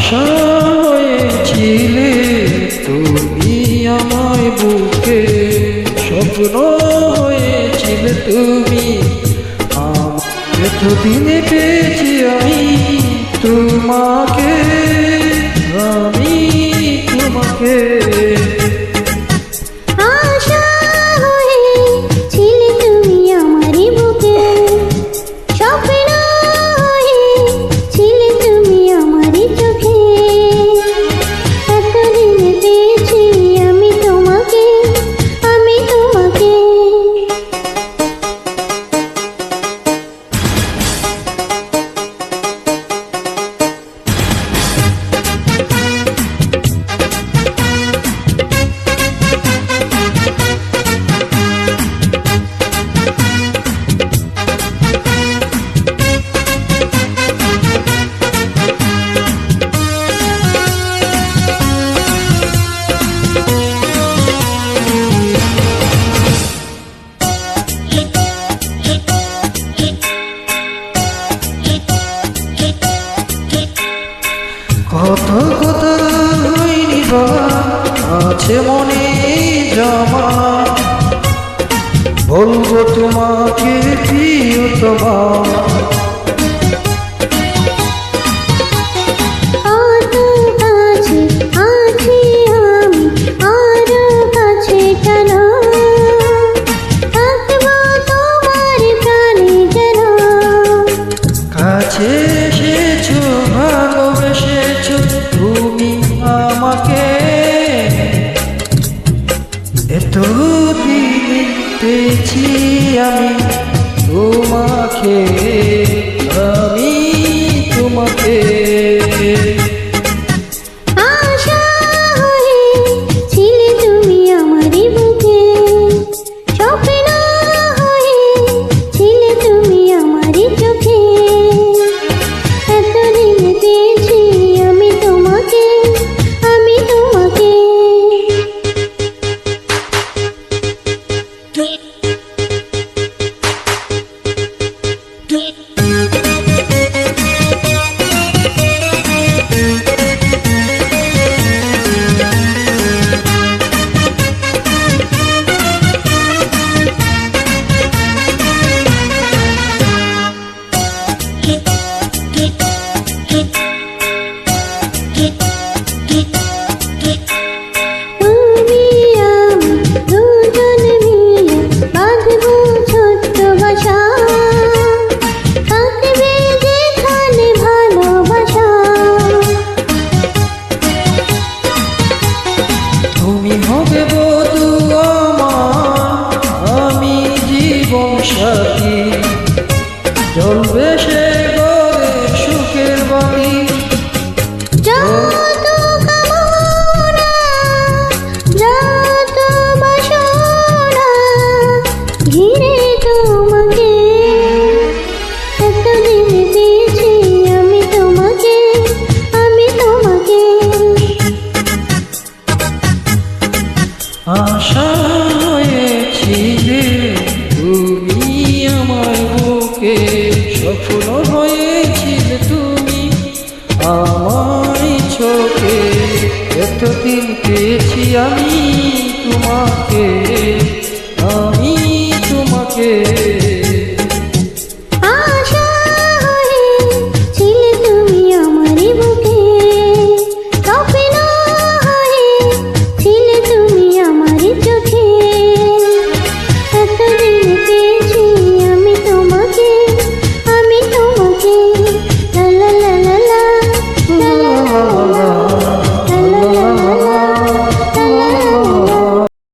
আশা হয়েছিলে তুমি আমায় বুকে, স্বপ্ন হয়েছিলে তুমি। এতদিনে পেয়েছি আমি তোমাকে, আমি তোমাকে। কত কথা হয়নি বলা, আছে মনে জমা, বলবো তোমাকে প্রিয়তমা। কাছে এসেছো, ভালোবেসেছো তুমি আমাকে, এতদিন পেয়েছি আমি তোমাকে, আমি তোমাকে। তুমি হবে বধূ আমার, আমি জীবন সাথী, জ্বলবে সে ঘরে সুখের বাতি। আশা হয়েছিলে তুমি আমার বুকে, স্বপ্ন হয়েছিলে তুমি আমার চোখে, এতদিন পেয়েছি আমি তোমাকে, আমি তোমাকে।